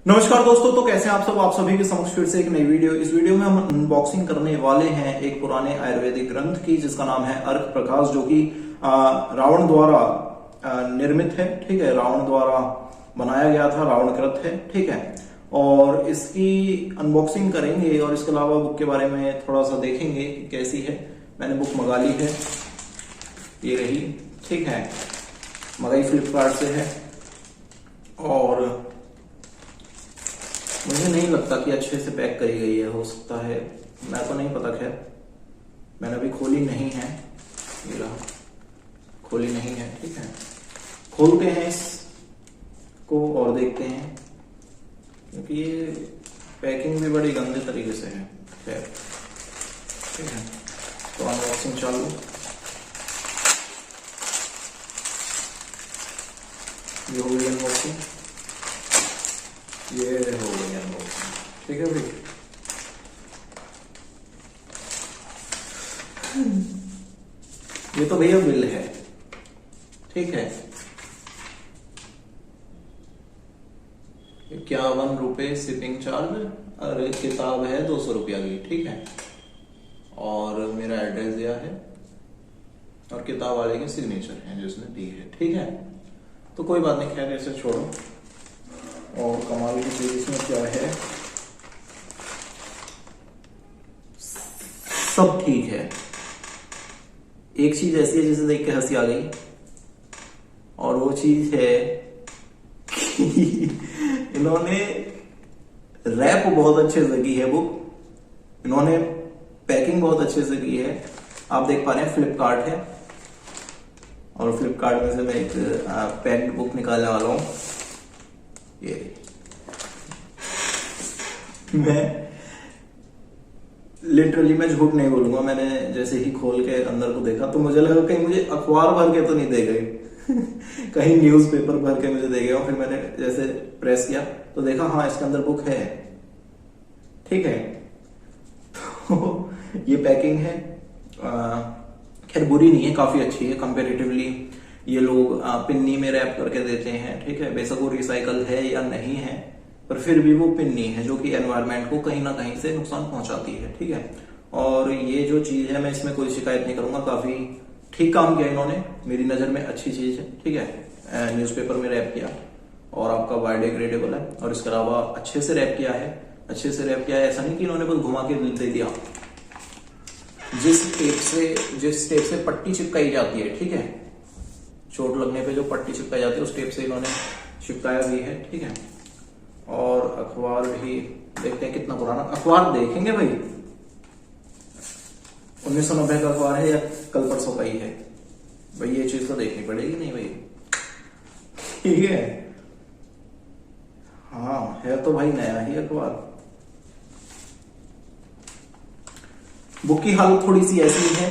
नमस्कार दोस्तों, तो कैसे हैं आप सब। आप सभी के समक्ष फिर से एक नई वीडियो। इस वीडियो में हम अनबॉक्सिंग करने वाले हैं एक पुराने आयुर्वेदिक ग्रंथ की, जिसका नाम है अर्क प्रकाश, जो कि रावण द्वारा निर्मित है। ठीक है, रावण द्वारा बनाया गया था, रावण कृत है। ठीक है, और इसकी अनबॉक्सिंग करेंगे और इसके अलावा बुक के बारे में थोड़ा सा देखेंगे कि कैसी है। मैंने बुक मंगा ली है, ये रही। ठीक है, मंगाई फ्लिपकार्ट से है और मुझे नहीं लगता कि अच्छे से पैक करी गई है। हो सकता है, मैं तो नहीं पता। खैर, मैंने अभी खोली नहीं है। ये रहा, खोली नहीं है। ठीक है, खोलते हैं इसको और देखते हैं, क्योंकि ये पैकिंग भी बड़ी गंदे तरीके से है। खैर, ठीक है, तो अनबॉक्सिंग चालू। ये हो गई अनबॉक्सिंग, ये हो गई अनबॉक्सिंग। ठीक है भाई, ये तो भैया बिल है। ठीक है, 51 रुपए शिपिंग चार्ज और किताब है 200 रुपया की। ठीक है, और मेरा एड्रेस दिया है और किताब वाले के सिग्नेचर है जिसने दी है। ठीक है, तो कोई बात नहीं, खैर ऐसे छोड़ो। और कमाल की चीज इसमें क्या है, सब ठीक है। एक चीज ऐसी है जिसे देख के हंसी आ गई, और वो चीज है कि इन्होंने रैप बहुत अच्छे से की है बुक, इन्होंने पैकिंग बहुत अच्छे से की है। आप देख पा रहे हैं फ्लिपकार्ट है, और फ्लिपकार्ट में से मैं एक पैक्ड बुक निकालने वाला हूं। ये मैं लिटरली, मैं झूठ नहीं बोलूंगा, मैंने जैसे ही खोल के अंदर को देखा तो मुझे लगा कहीं मुझे अखबार भर के तो नहीं दे गए कहीं न्यूज़पेपर भर के मुझे दे गए। और फिर मैंने जैसे प्रेस किया तो देखा, हाँ इसके अंदर बुक है। ठीक है, तो ये पैकिंग है, खैर बुरी नहीं है, काफी अच्छी है कंपेरेटिवली। ये लोग पिन्नी में रैप करके देते हैं। ठीक है, बेशक वो रिसाइकल है या नहीं है, पर फिर भी वो पिन्नी है जो कि एनवायरनमेंट को कहीं ना कहीं से नुकसान पहुंचाती है। ठीक है, और ये जो चीज है, मैं इसमें कोई शिकायत नहीं करूंगा, काफी ठीक काम किया इन्होंने, मेरी नजर में अच्छी चीज है। ठीक है, न्यूज़पेपर में रैप किया और आपका बायोडिग्रेडेबल है, और इसके अलावा अच्छे से रैप किया है। अच्छे से रैप किया है, ऐसा नहीं कि इन्होंने बस घुमा के दे दिया। जिस टेप से पट्टी चिपकाई जाती है, ठीक है, चोट लगने पे जो पट्टी चिपकाई जाती है, उस टेप से इन्होंने चिपकाया भी है। ठीक है, और अखबार भी देखते हैं कितना पुराना अखबार देखेंगे भाई। 1990 का अखबार है या कल परसों का ही है भाई, ये चीज तो देखनी पड़ेगी। नहीं भाई, ठीक है, हाँ है तो भाई नया ही अखबार। बुक की हालत थोड़ी सी ऐसी है,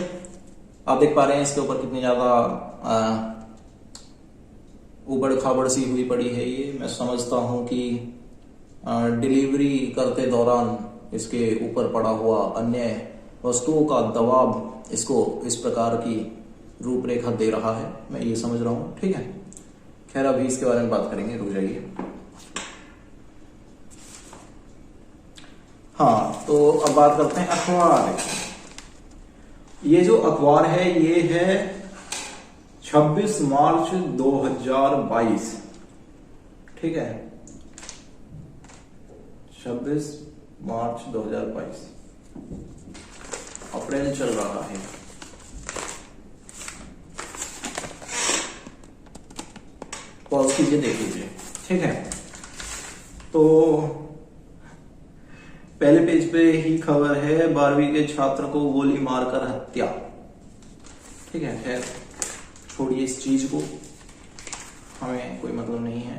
आप देख पा रहे हैं इसके ऊपर कितनी ज्यादा उबड़ खाबड़ सी हुई पड़ी है। ये मैं समझता हूं कि डिलीवरी करते दौरान इसके ऊपर पड़ा हुआ अन्य वस्तुओं का दबाव इसको इस प्रकार की रूपरेखा दे रहा है, मैं ये समझ रहा हूं। ठीक है, खैर अभी इसके बारे में बात करेंगे, रुक जाइए। हाँ, तो अब बात करते हैं अखबार। ये जो अखबार है, ये है 26 मार्च 2022। ठीक है, 26 मार्च 2022, अप्रैल चल रहा है। पॉज कीजिए, देख लीजिए। ठीक है, तो पहले पेज पे ही खबर है, 12वीं के छात्र को गोली मारकर हत्या। ठीक है, खैर छोड़िए इस चीज को, हमें कोई मतलब नहीं है।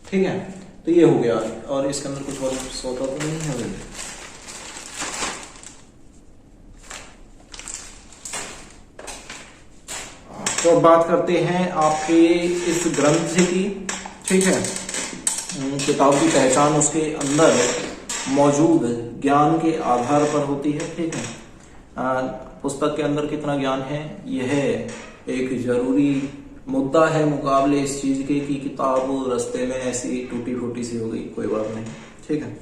ठीक है, तो ये हो गया, और इसके अंदर कुछ और सौदा तो नहीं है भाई। तो अब बात करते हैं आपके इस ग्रंथ की। ठीक है, किताब की पहचान उसके अंदर मौजूद ज्ञान के आधार पर होती है। ठीक है, पुस्तक के अंदर कितना ज्ञान है, यह एक जरूरी मुद्दा है मुकाबले इस चीज के कि किताब रास्ते में ऐसी टूटी फूटी सी हो गई, कोई बात नहीं, ठीक है।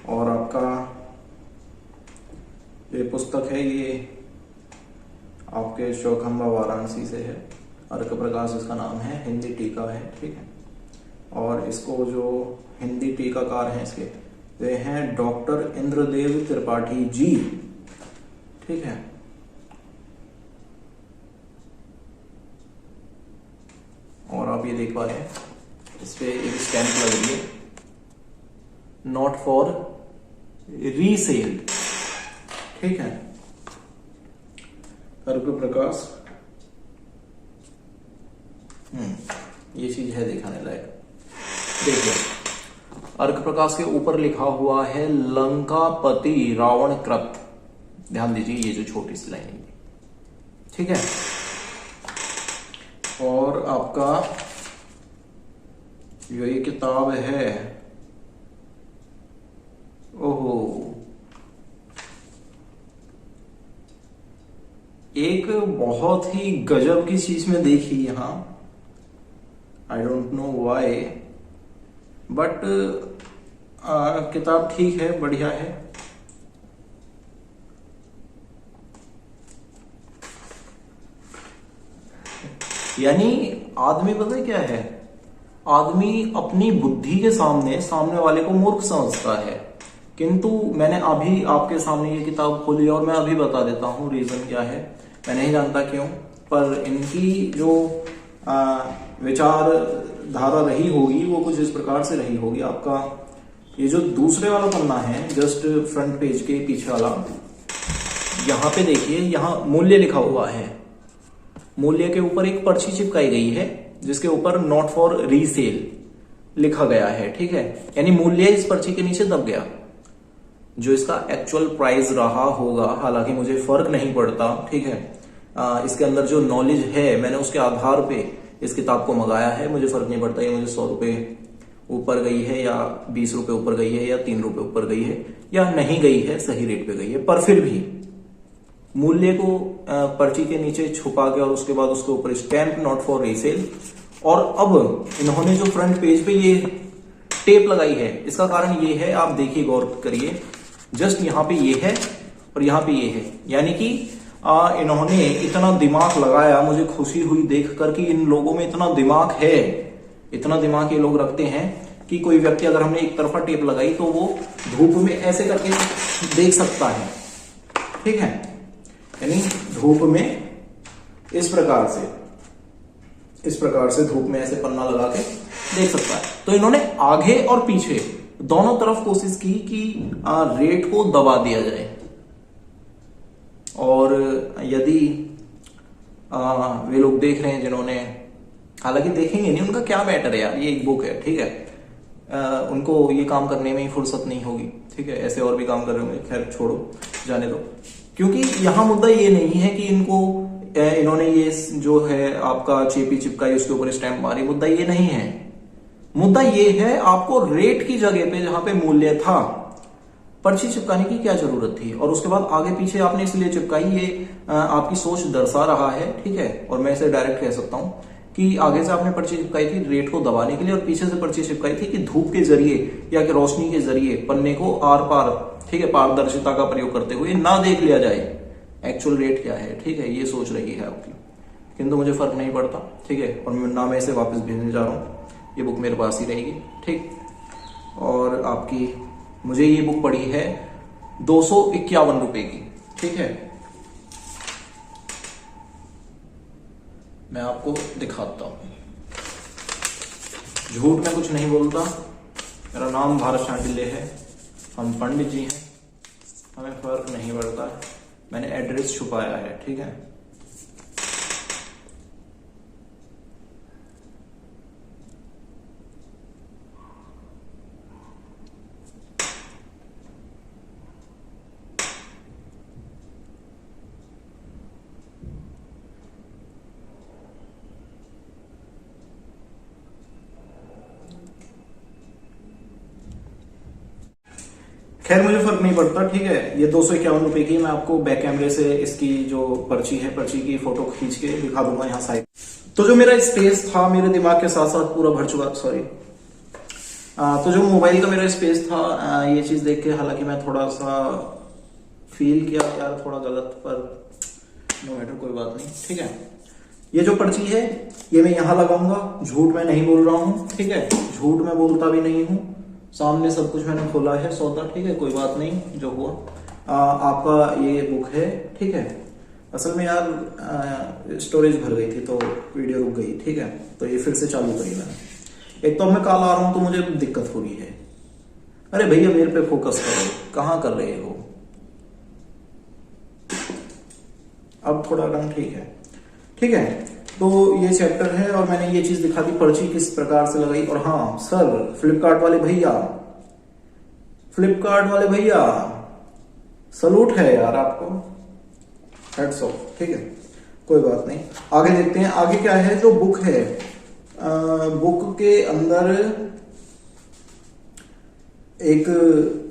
और आपका ये पुस्तक है, ये आपके चौखंबा वाराणसी से है, अर्क प्रकाश इसका नाम है, हिंदी टीका है, ठीक है। और इसको जो हिंदी टीकाकार हैं इसके वे हैं डॉक्टर इंद्रदेव त्रिपाठी जी, ठीक है। और आप ये देख पा रहे हैं इस पे एक स्टैंप लग रही है, नॉट फॉर रीसेल, ठीक है। अर्क प्रकाश, ये चीज है दिखाने लायक। देखिए अर्क प्रकाश के ऊपर लिखा हुआ है लंकापति रावण कृत, ध्यान दीजिए ये जो छोटी सी लाइन है, ठीक है। और आपका जो ये किताब है, ओहो, एक बहुत ही गजब की चीज में देखी यहां, I don't know why, but किताब ठीक है, बढ़िया है। यानी आदमी पता है क्या है, आदमी अपनी बुद्धि के सामने वाले को मूर्ख समझता है। किंतु मैंने अभी आपके सामने ये किताब खोली और मैं अभी बता देता हूँ रीजन क्या है, मैं नहीं जानता क्यों, पर इनकी जो विचार धारा रही होगी वो कुछ इस प्रकार से रही होगी। आपका ये जो दूसरे वाला पन्ना है, जस्ट फ्रंट पेज के पीछे वाला, यहाँ पे देखिए, यहाँ मूल्य लिखा हुआ है, मूल्य के ऊपर एक पर्ची चिपकाई गई है जिसके ऊपर नॉट फॉर रीसेल लिखा गया है, ठीक है। यानी मूल्य इस पर्ची के नीचे दब गया, जो इसका एक्चुअल प्राइस रहा होगा, हालांकि मुझे फर्क नहीं पड़ता, ठीक है। इसके अंदर जो नॉलेज है मैंने उसके आधार पे इस किताब को मंगाया है, मुझे फर्क नहीं पड़ता ये मुझे 100 रुपए ऊपर गई है या 20 रुपए ऊपर गई है या 3 रुपए ऊपर गई है या नहीं गई है, सही रेट पे गई है, पर फिर भी मूल्य को पर्ची के नीचे छुपा के और उसके बाद उसके ऊपर स्टैंप नॉट फॉर रीसेल। और अब इन्होंने जो फ्रंट पेज पे ये टेप लगाई है, इसका कारण ये है, आप देखिए गौर करिए, जस्ट यहाँ पे ये है और यहाँ पे ये है, यानी कि इन्होंने इतना दिमाग लगाया, मुझे खुशी हुई देख कर कि इन लोगों में इतना दिमाग है, इतना दिमाग ये लोग रखते हैं कि कोई व्यक्ति अगर हमने एक तरफा टेप लगाई तो वो धूप में ऐसे करके देख सकता है, ठीक है। यानी धूप में इस प्रकार से धूप में ऐसे पन्ना लगा के देख सकता है। तो इन्होंने आगे और पीछे दोनों तरफ कोशिश की कि रेट को दबा दिया जाए। और यदि वे लोग देख रहे हैं जिन्होंने, हालांकि देखेंगे नहीं, उनका क्या मैटर है यार, ये एक बुक है, ठीक है। उनको ये काम करने में ही फुर्सत नहीं होगी, ठीक है, ऐसे और भी काम कर रहे होंगे, खैर छोड़ो, जाने दो। क्योंकि यहां मुद्दा ये नहीं है कि इन्होंने ये जो है आपका चेपी चिपकाई, उसके ऊपर स्टैंप मारी, मुद्दा ये नहीं है। मुद्दा ये है आपको रेट की जगह पे जहां पे मूल्य था पर्ची चिपकाने की क्या जरूरत थी, और उसके बाद आगे पीछे आपने इसलिए चिपकाई, ये आपकी सोच दर्शा रहा है, ठीक है। और मैं इसे डायरेक्ट कह सकता हूं कि आगे से आपने पर्ची चिपकाई थी रेट को दबाने के लिए, और पीछे से पर्ची चिपकाई थी कि धूप के जरिए या कि रोशनी के जरिए पन्ने को आर पार, ठीक है, पारदर्शिता का प्रयोग करते हुए ना देख लिया जाए एक्चुअल रेट क्या है, ठीक है, ये सोच रही है आपकी। किंतु मुझे फर्क नहीं पड़ता, ठीक है, और ना मैं इसे वापस भेजने जा रहा हूं, ये बुक मेरे पास ही रहेगी, ठीक। और आपकी मुझे ये बुक पड़ी है 251 रुपए की, ठीक है। मैं आपको दिखाता हूं, झूठ में कुछ नहीं बोलता, मेरा नाम भारत शांडिल्य है, हम पंडित जी हैं, हमें फर्क नहीं पड़ता, मैंने एड्रेस छुपाया है, ठीक है। खैर मुझे फर्क नहीं पड़ता, ठीक है। ये 251 रुपए की, मैं आपको बैक कैमरे से इसकी जो पर्ची है, पर्ची की फोटो खींच के दिखा दूंगा यहाँ साइड। तो जो मेरा स्पेस था मेरे दिमाग के साथ साथ पूरा भर चुका, सॉरी। तो जो मोबाइल का मेरा स्पेस था, ये चीज देख के हालांकि मैं थोड़ा सा फील किया यार थोड़ा गलत, पर नो मैटर, कोई बात नहीं, ठीक है। ये जो पर्ची है ये मैं यहां लगाऊंगा, झूठ मैं नहीं बोल रहा हूं, ठीक है, झूठ मैं बोलता भी नहीं हूं, सामने सब कुछ मैंने खोला है सौदा, ठीक है, कोई बात नहीं जो हुआ। आपका ये बुक है, ठीक है। असल में यार स्टोरेज भर गई थी तो वीडियो रुक गई, ठीक है, तो ये फिर से चालू करी मैंने। एक तो मैं कल आ रहा हूं तो मुझे दिक्कत हो रही है। अरे भैया मेरे पे फोकस करो, कहां कर रहे हो? अब थोड़ा रंग ठीक है, ठीक है। तो ये चैप्टर है और मैंने ये चीज दिखा दी, पर्ची किस प्रकार से लगाई। और हाँ सर, फ्लिपकार्ट वाले भैया, फ्लिपकार्ट वाले भैया सलूट है यार आपको, हेड्स ऑफ, ठीक है, कोई बात नहीं। आगे देखते हैं, आगे क्या है। जो बुक है, बुक के अंदर एक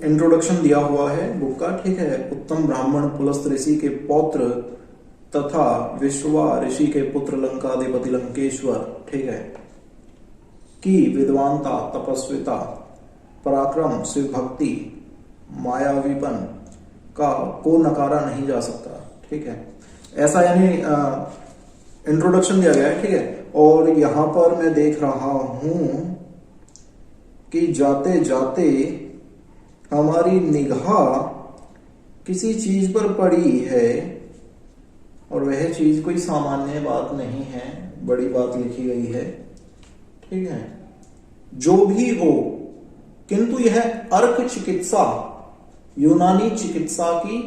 इंट्रोडक्शन दिया हुआ है बुक का, ठीक है। उत्तम ब्राह्मण पुलस्त ऋषि के पौत्र तथा विश्वा ऋषि के पुत्र लंकाधिपति लंकेश्वर, ठीक है, की विद्वानता, तपस्विता, पराक्रम, शिव भक्ति, मायावीपन का को नकारा नहीं जा सकता, ठीक है। ऐसा यानी इंट्रोडक्शन दिया गया है, ठीक है। और यहां पर मैं देख रहा हूं कि जाते जाते हमारी निगाह किसी चीज पर पड़ी है और वह चीज कोई सामान्य बात नहीं है, बड़ी बात लिखी गई है, ठीक है। जो भी हो, किंतु यह अर्क चिकित्सा, यूनानी चिकित्सा की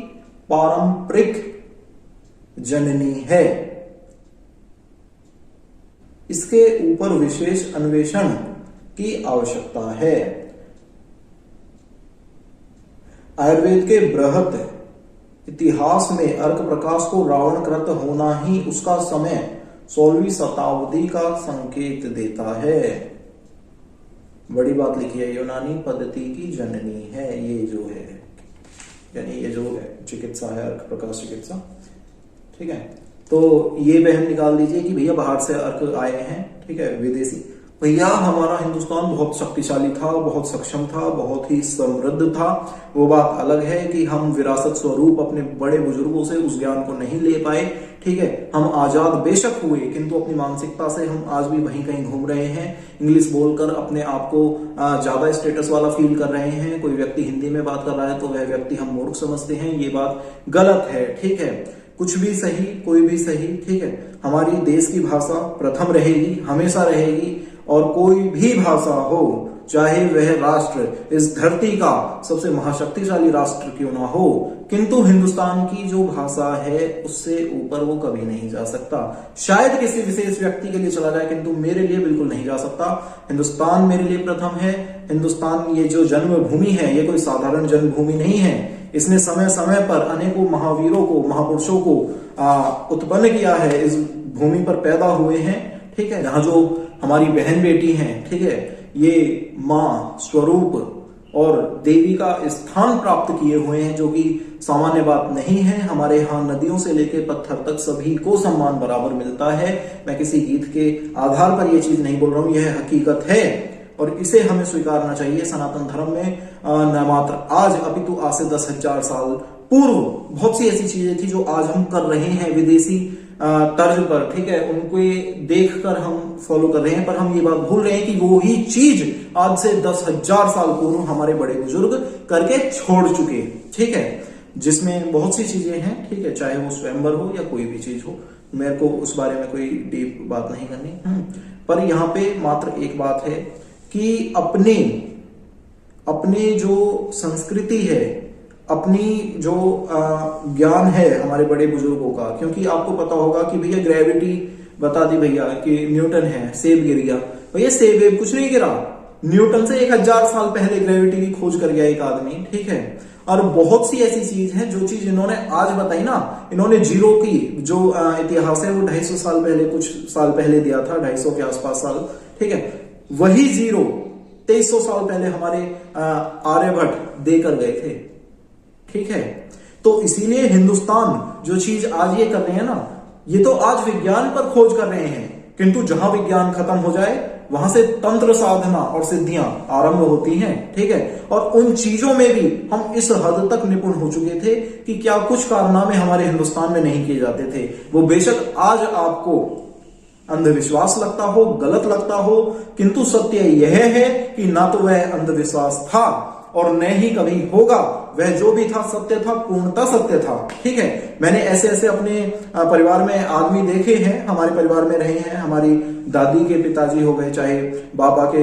पारंपरिक जननी है। इसके ऊपर विशेष अन्वेषण की आवश्यकता है। आयुर्वेद के बृहत इतिहास में अर्क प्रकाश को रावण कृत होना ही उसका समय 16वीं शताब्दी का संकेत देता है। बड़ी बात लिखी है, यूनानी पद्धति की जननी है ये जो है, यानी ये जो है चिकित्सा है, अर्क प्रकाश चिकित्सा, ठीक है। तो ये वहम निकाल दीजिए कि भैया बाहर से अर्क आए हैं, ठीक है, विदेशी। भैया हमारा हिंदुस्तान बहुत शक्तिशाली था, बहुत सक्षम था, बहुत ही समृद्ध था। वो बात अलग है कि हम विरासत स्वरूप अपने बड़े बुजुर्गों से उस ज्ञान को नहीं ले पाए, ठीक है। हम आजाद बेशक हुए, किंतु अपनी मानसिकता से हम आज भी वहीं कहीं घूम रहे हैं। इंग्लिश बोलकर अपने आप को ज्यादा स्टेटस वाला फील कर रहे हैं। कोई व्यक्ति हिंदी में बात कर रहा है तो वह व्यक्ति हम मूर्ख समझते हैं। ये बात गलत है, ठीक है। कुछ भी सही, कोई भी सही, ठीक है। हमारी देश की भाषा प्रथम रहेगी, हमेशा रहेगी, और कोई भी भाषा हो, चाहे वह राष्ट्र इस धरती का सबसे महाशक्तिशाली राष्ट्र क्यों ना हो, किंतु हिंदुस्तान की जो भाषा है उससे ऊपर वो कभी नहीं जा सकता। शायद किसी विशेष व्यक्ति के लिए चला जाए, किंतु मेरे लिए बिल्कुल नहीं जा सकता। हिंदुस्तान मेरे लिए प्रथम है। हिंदुस्तान ये जो जन्मभूमि है, ये कोई साधारण जन्मभूमि नहीं है। इसने समय समय पर अनेकों महावीरों को, महापुरुषों को उत्पन्न किया है, इस भूमि पर पैदा हुए हैं, ठीक है। यहाँ जो हमारी बहन बेटी हैं, ठीक है, ये माँ स्वरूप और देवी का स्थान प्राप्त किए हुए हैं, जो कि सामान्य बात नहीं है। हमारे यहाँ नदियों से लेकर पत्थर तक सभी को सम्मान बराबर मिलता है। मैं किसी गीत के आधार पर ये चीज नहीं बोल रहा हूँ, यह हकीकत है और इसे हमें स्वीकारना चाहिए। सनातन धर्म में न मात्र आज अपितु आज से 10,000 साल पूर्व बहुत सी ऐसी चीजें थी जो आज हम कर रहे हैं विदेशी तर्ज पर, ठीक है, उनको देखकर हम फॉलो कर रहे हैं। पर हम ये बात भूल रहे हैं कि वो ही चीज आज से 10,000 साल पूर्व हमारे बड़े बुजुर्ग करके छोड़ चुके, ठीक है, जिसमें बहुत सी चीजें हैं, ठीक है, चाहे वो स्वयंवर हो या कोई भी चीज हो। मेरे को उस बारे में कोई डीप बात नहीं करनी। पर यहाँ पे मात्र एक बात है कि अपने जो संस्कृति है, अपनी जो ज्ञान है हमारे बड़े बुजुर्गों का, क्योंकि आपको पता होगा कि भैया ग्रेविटी बता दी भैया कि न्यूटन है, सेब गिर गया। भैया सेब वेब कुछ नहीं गिरा, न्यूटन से 1000 साल पहले ग्रेविटी की खोज कर गया एक आदमी, ठीक है। और बहुत सी ऐसी चीज है जो चीज इन्होंने आज बताई ना, इन्होंने जीरो की जो इतिहास है वो 250 साल पहले, कुछ साल पहले दिया था, 250 के आसपास साल, ठीक है। वही जीरो 2300 साल पहले हमारे आर्यभट्ट देकर गए थे, ठीक है। तो इसीलिए हिंदुस्तान जो चीज आज ये कर रहे हैं ना, ये तो आज विज्ञान पर खोज कर रहे हैं, किंतु जहां विज्ञान खत्म हो जाए वहां से तंत्र साधना और सिद्धियां आरंभ होती हैं, ठीक है। और उन चीजों में भी हम इस हद तक निपुण हो चुके थे कि क्या कुछ कारनामे हमारे हिंदुस्तान में नहीं किए जाते थे। वो बेशक आज आपको अंधविश्वास लगता हो, गलत लगता हो, किंतु सत्य यह है कि ना तो वह अंधविश्वास था और न ही कभी होगा। वह जो भी था सत्य था, पूर्णतः सत्य था, ठीक है। मैंने ऐसे ऐसे अपने परिवार में आदमी देखे हैं, हमारे परिवार में रहे हैं, हमारी दादी के पिताजी हो गए, चाहे बाबा के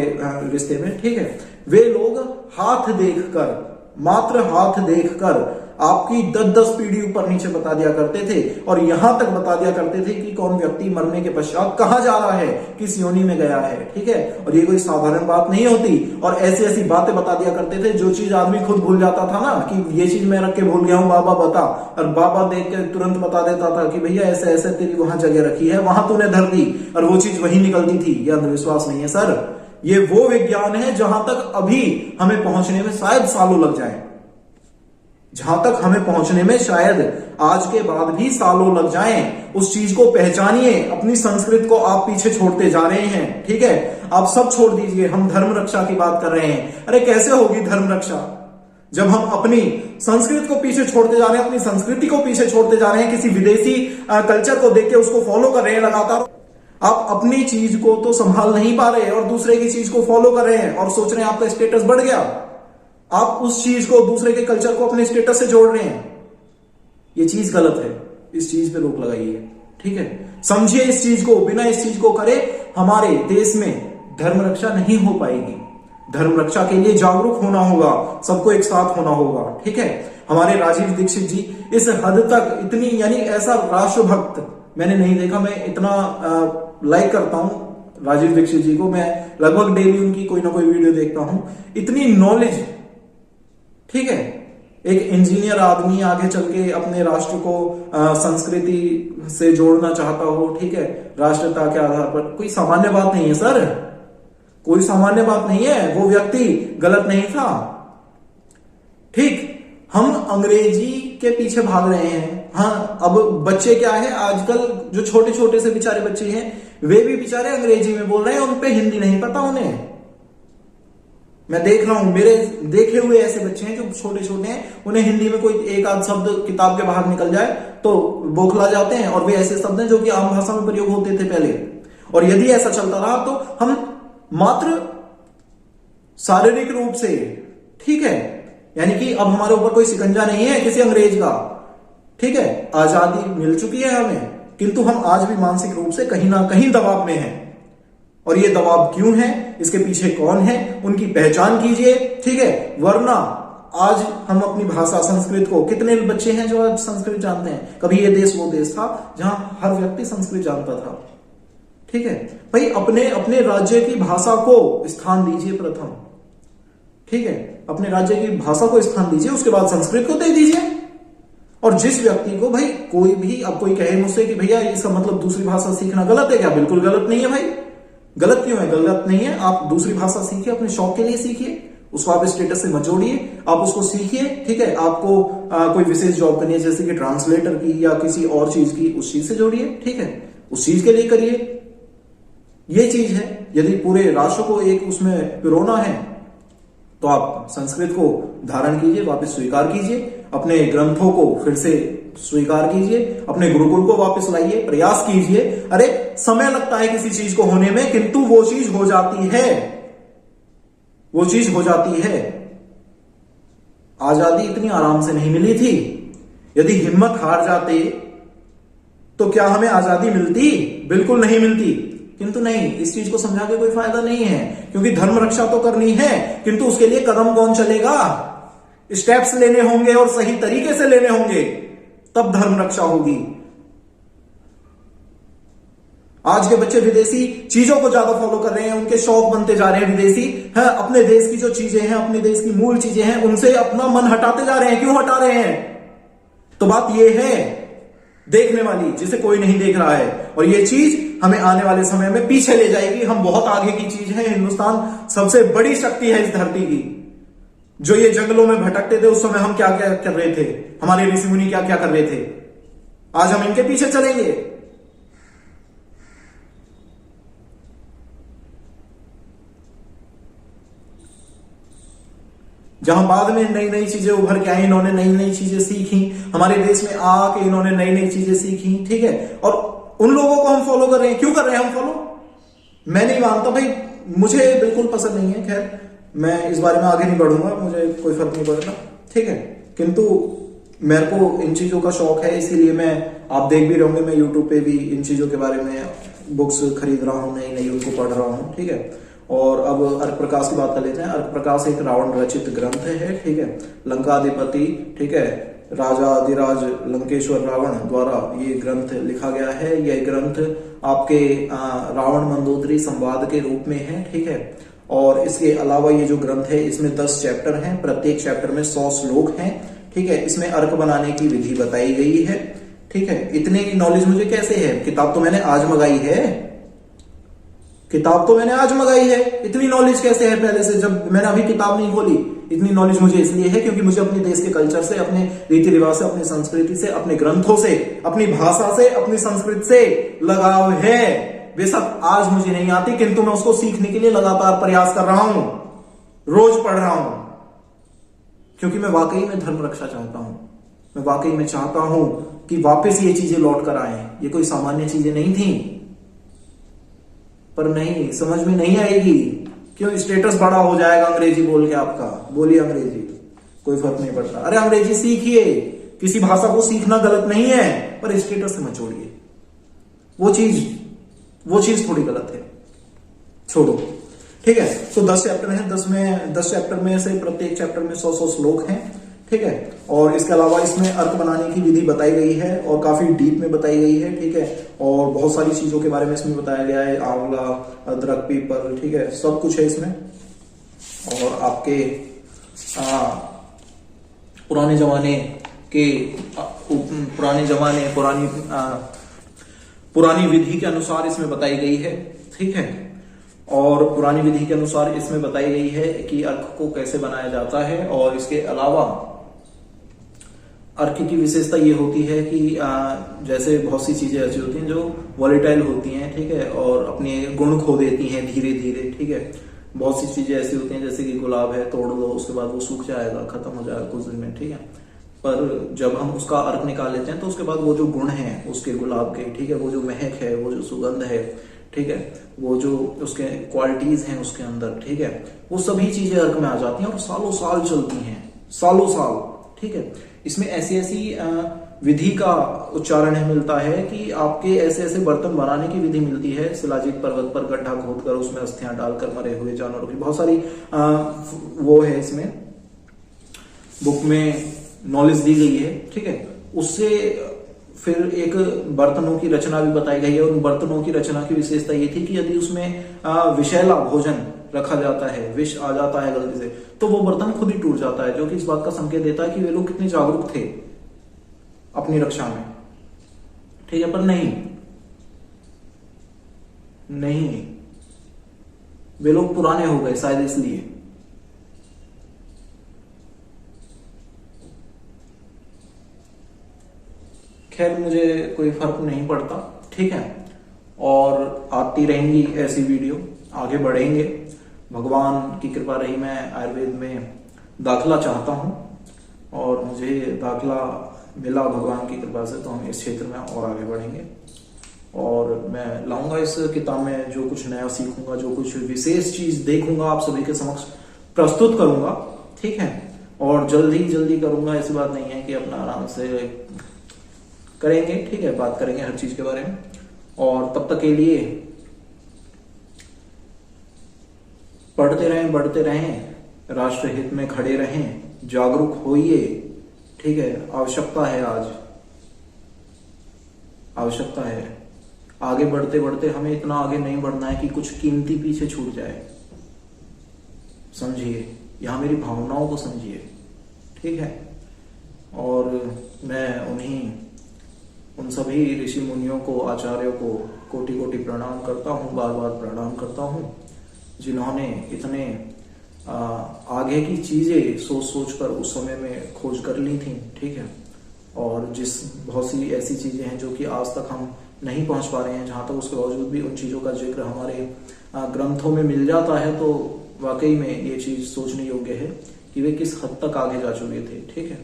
रिश्ते में, ठीक है। वे लोग हाथ देखकर, मात्र हाथ देखकर आपकी 10-10 पीढ़ी ऊपर नीचे बता दिया करते थे और यहां तक बता दिया करते थे कि कौन व्यक्ति मरने के पश्चात कहां जा रहा है, किस योनि में गया है, ठीक है। और ये कोई साधारण बात नहीं होती। और ऐसी ऐसी बातें बता दिया करते थे जो चीज आदमी खुद भूल जाता था ना, कि ये चीज मैं रख के भूल गया हूं, बाबा बता। और बाबा देख के तुरंत बता देता था कि भैया ऐसे ऐसे तेरी वहां जगह रखी है, वहां तूने धर दी, और वो चीज वही निकलती थी। ये अंधविश्वास नहीं है सर, ये वो विज्ञान है जहां तक अभी हमें पहुंचने में शायद सालों लग जाए, जहां तक हमें पहुंचने में शायद आज के बाद भी सालों लग जाएं। उस चीज को पहचानिए। अपनी संस्कृति को आप पीछे छोड़ते जा रहे हैं, ठीक है। आप सब छोड़ दीजिए, हम धर्म रक्षा की बात कर रहे हैं। अरे कैसे होगी धर्म रक्षा जब हम अपनी संस्कृति को पीछे छोड़ते जा रहे हैं, अपनी संस्कृति को पीछे छोड़ते जा रहे हैं, किसी विदेशी कल्चर को देख के उसको फॉलो कर रहे हैं लगातार। आप अपनी चीज को तो संभाल नहीं पा रहे और दूसरे की चीज को फॉलो कर रहे हैं और सोच रहे हैं आपका स्टेटस बढ़ गया। आप उस चीज को, दूसरे के कल्चर को अपने स्टेटस से जोड़ रहे हैं। ये चीज गलत है, इस चीज पे रोक लगाइए, ठीक है। समझिए इस चीज को, बिना इस चीज को करे हमारे देश में धर्म रक्षा नहीं हो पाएगी। धर्म रक्षा के लिए जागरूक होना होगा, सबको एक साथ होना होगा, ठीक है। हमारे राजीव दीक्षित जी इस हद तक इतनी, यानी ऐसा राष्ट्रभक्त मैंने नहीं देखा। मैं इतना लाइक करता हूं राजीव दीक्षित जी को, मैं लगभग डेली उनकी कोई ना कोई वीडियो देखता हूं। इतनी नॉलेज, ठीक है। एक इंजीनियर आदमी आगे चल के अपने राष्ट्र को संस्कृति से जोड़ना चाहता हो, ठीक है, राष्ट्रता के आधार पर, कोई सामान्य बात नहीं है सर, कोई सामान्य बात नहीं है। वो व्यक्ति गलत नहीं था, ठीक। हम अंग्रेजी के पीछे भाग रहे हैं। हाँ, अब बच्चे क्या है आजकल, जो छोटे छोटे से बेचारे बच्चे हैं, वे भी बेचारे अंग्रेजी में बोल रहे हैं, उन पे हिंदी नहीं पता उन्हें। मैं देख रहा हूं, मेरे देखे हुए ऐसे बच्चे हैं जो छोटे छोटे हैं, उन्हें हिंदी में कोई एक आध शब्द किताब के बाहर निकल जाए तो बौखला जाते हैं, और वे ऐसे शब्द हैं जो कि आम भाषा में प्रयोग होते थे पहले। और यदि ऐसा चलता रहा तो हम मात्र शारीरिक रूप से, ठीक है, यानी कि अब हमारे ऊपर कोई शिकंजा नहीं है किसी अंग्रेज का, ठीक है। आजादी मिल चुकी है हमें, किंतु हम आज भी मानसिक रूप से कहीं ना कहीं दबाव में हैं। और ये दबाव क्यों है, इसके पीछे कौन है, उनकी पहचान कीजिए, ठीक है। वरना आज हम अपनी भाषा संस्कृत को, कितने बच्चे हैं जो आज संस्कृत जानते हैं। कभी ये देश वो देश था जहां हर व्यक्ति संस्कृत जानता था, ठीक है। भाई अपने अपने राज्य की भाषा को स्थान दीजिए प्रथम, ठीक है। अपने राज्य की भाषा को स्थान दीजिए, उसके बाद संस्कृत को दे दीजिए। और जिस व्यक्ति को, भाई कोई भी, अब कोई कहे मुझसे कि भैया इसका मतलब दूसरी भाषा सीखना गलत है क्या, बिल्कुल गलत नहीं है भाई। गलत क्यों है, गलत नहीं है। आप दूसरी भाषा सीखिए, अपने शौक के लिए सीखिए, उसको आप स्टेटस से मत जोड़िए, आप उसको सीखिए, ठीक है। आपको कोई विशेष जॉब करनी है जैसे कि ट्रांसलेटर की या किसी और चीज की, उस चीज से जोड़िए, ठीक है, उस चीज के लिए करिए। ये चीज है। यदि पूरे राष्ट्र को एक उसमें पिरोना है तो आप संस्कृत को धारण कीजिए, वापस स्वीकार कीजिए, अपने ग्रंथों को फिर से स्वीकार कीजिए, अपने गुरुकुल को वापस लाइए, प्रयास कीजिए। अरे समय लगता है किसी चीज को होने में, किंतु वो चीज हो जाती है, वो चीज हो जाती है। आजादी इतनी आराम से नहीं मिली थी। यदि हिम्मत हार जाते तो क्या हमें आजादी मिलती, बिल्कुल नहीं मिलती। किंतु नहीं, इस चीज को समझा के कोई फायदा नहीं है, क्योंकि धर्म रक्षा तो करनी है, किंतु उसके लिए कदम कौन चलेगा, स्टेप्स लेने होंगे और सही तरीके से लेने होंगे, तब धर्म रक्षा होगी। आज के बच्चे विदेशी चीजों को ज्यादा फॉलो कर रहे हैं, उनके शौक बनते जा रहे हैं विदेशी, है अपने देश की जो चीजें हैं, अपने देश की मूल चीजें हैं, उनसे अपना मन हटाते जा रहे हैं। क्यों हटा रहे हैं? तो बात यह है देखने वाली, जिसे कोई नहीं देख रहा है, और ये चीज हमें आने वाले समय में पीछे ले जाएगी। हम बहुत आगे की चीज है, हिंदुस्तान सबसे बड़ी शक्ति है इस धरती की। जो ये जंगलों में भटकते थे उस समय हम क्या क्या कर रहे थे, हमारे ऋषि मुनि क्या क्या कर रहे थे, आज हम इनके पीछे चलेंगे। जहां बाद में नई नई चीजें उभर के आई, इन्होंने नई नई चीजें सीखी, हमारे देश में आके इन्होंने नई नई चीजें सीखी, ठीक है। और उन लोगों को हम फॉलो कर रहे हैं। क्यों कर रहे हैं हम फॉलो? मैं नहीं मानता भाई, मुझे बिल्कुल पसंद नहीं है। खैर, मैं इस बारे में आगे नहीं बढ़ूंगा, मुझे कोई फर्क नहीं पड़ता, ठीक है। किंतु मेरे को इन चीजों का शौक है, इसीलिए मैं, आप देख भी रहे होंगे, मैं यूट्यूब पे भी इन चीजों के बारे में बुक्स खरीद रहा हूँ, नई नई उनको पढ़ रहा हूँ, ठीक है। और अब अर्क प्रकाश की बात कर लेते हैं। अर्क प्रकाश एक रावण रचित ग्रंथ है, ठीक है। लंकाधिपति, ठीक है, राजा अधिराज लंकेश्वर रावण द्वारा ये ग्रंथ लिखा गया है। यह ग्रंथ आपके रावण मंदोदरी संवाद के रूप में है, ठीक है। और इसके अलावा ये जो ग्रंथ है, इसमें 10 चैप्टर हैं, प्रत्येक चैप्टर में 100 श्लोक हैं, ठीक है। इसमें अर्क बनाने की विधि बताई गई है, ठीक है। इतनी नॉलेज मुझे कैसे है? किताब तो मैंने आज मंगाई है, किताब तो मैंने आज मंगाई है। इतनी नॉलेज कैसे है पहले से, जब मैंने अभी किताब नहीं खोली? इतनी नॉलेज मुझे इसलिए है क्योंकि मुझे अपने देश के कल्चर से, अपने रीति रिवाज से, अपनी संस्कृति से, अपने ग्रंथों से, अपनी भाषा से, अपनी संस्कृति से लगाव है। बेशक आज मुझे नहीं आती, किंतु मैं उसको सीखने के लिए लगातार प्रयास कर रहा हूं, रोज पढ़ रहा हूं, क्योंकि मैं वाकई में धर्म रक्षा चाहता हूं। मैं वाकई में चाहता हूं कि वापस ये चीजें लौट कर आए। ये कोई सामान्य चीजें नहीं थी, पर नहीं, समझ में नहीं आएगी। क्यों? स्टेटस बड़ा हो जाएगा अंग्रेजी बोल के आपका। बोलिए अंग्रेजी, कोई फर्क नहीं पड़ता। अरे अंग्रेजी सीखिए, किसी भाषा को सीखना गलत नहीं है, पर स्टेटस से मत छोड़िए। वो चीज थोड़ी गलत है, छोड़ो, ठीक है। तो 10 चैप्टर हैं, 10 चैप्टर में से प्रत्येक चैप्टर में 100 श्लोक हैं, ठीक है। और इसके अलावा इसमें अर्क बनाने की विधि बताई गई है और काफी डीप में बताई गई है, ठीक है। और बहुत सारी चीजों के बारे में इसमें बताया गया है, आंवला, अदरक, पीपल, ठीक है, सब कुछ है इसमें। और आपके पुराने जमाने पुरानी विधि के अनुसार इसमें बताई गई है, ठीक है। और पुरानी विधि के अनुसार इसमें बताई गई है कि अर्क को कैसे बनाया जाता है। और इसके अलावा अर्क की विशेषता ये होती है कि जैसे बहुत सी चीजें ऐसी होती हैं जो वॉलेटाइल होती हैं, ठीक है, और अपने गुण खो देती हैं धीरे धीरे, ठीक है। बहुत सी चीजें ऐसी होती हैं जैसे कि गुलाब है, तोड़ दो, उसके बाद वो सूख जाएगा, खत्म हो जाएगा कुछ दिन में, ठीक है। पर जब हम उसका अर्क निकाल लेते हैं तो उसके बाद वो जो गुण है उसके गुलाब के, ठीक है, वो जो महक है, वो जो सुगंध है, ठीक है, वो जो उसके क्वालिटीज हैं उसके अंदर, ठीक है, वो सभी चीजें अर्क में आ जाती हैं और सालों साल चलती हैं, सालों साल, ठीक है। इसमें ऐसी विधि का उच्चारण मिलता है कि आपके ऐसे बर्तन बनाने की विधि मिलती है। शिलाजीत पर्वत पर गड्ढा खोदकर उसमें अस्थियां डालकर मरे हुए जानवरों की बहुत सारी वो है, इसमें बुक में नॉलेज दी गई है, ठीक है। उससे फिर एक बर्तनों की रचना भी बताई गई है। उन बर्तनों की रचना की विशेषता ये थी कि यदि उसमें विषैला भोजन रखा जाता है, विष आ जाता है गलती से, तो वो बर्तन खुद ही टूट जाता है, जो कि इस बात का संकेत देता है कि वे लोग कितने जागरूक थे अपनी रक्षा में, ठीक है। पर नहीं, वे लोग पुराने हो गए शायद इसलिए। खैर, मुझे कोई फर्क नहीं पड़ता, ठीक है। और आती रहेंगी ऐसी वीडियो, आगे बढ़ेंगे। भगवान की कृपा रही, मैं आयुर्वेद में दाखिला चाहता हूं और मुझे दाखिला मिला भगवान की कृपा से, तो हम इस क्षेत्र में और आगे बढ़ेंगे। और मैं लाऊंगा इस किताब में जो कुछ नया सीखूंगा, जो कुछ विशेष चीज देखूंगा, आप सभी के समक्ष प्रस्तुत करूंगा, ठीक है। और जल्दी करूंगा, ऐसी बात नहीं है कि अपना आराम से करेंगे, ठीक है, बात करेंगे हर चीज के बारे में। और तब तक के लिए पढ़ते रहें, बढ़ते रहें, राष्ट्र हित में खड़े रहें, जागरूक होइए, ठीक है। आवश्यकता है, आज आवश्यकता है। आगे बढ़ते बढ़ते हमें इतना आगे नहीं बढ़ना है कि कुछ कीमती पीछे छूट जाए। समझिए, यहां मेरी भावनाओं को समझिए, ठीक है। और मैं उन सभी ऋषि मुनियों को, आचार्यों को कोटि कोटि प्रणाम करता हूं, बार बार प्रणाम करता हूं, जिन्होंने इतने आगे की चीजें सोच कर उस समय में खोज कर ली थी, ठीक है। और बहुत सी ऐसी चीजें हैं जो कि आज तक हम नहीं पहुंच पा रहे हैं, जहां तक उसके बावजूद भी उन चीजों का जिक्र हमारे ग्रंथों में मिल जाता है, तो वाकई में ये चीज सोचने योग्य है कि वे किस हद तक आगे जा चुके थे। ठीक है,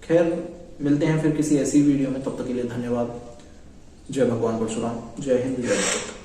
खैर मिलते हैं फिर किसी ऐसी वीडियो में, तब तक के लिए धन्यवाद। जय भगवान परशुराम, जय हिंद, जय भारत।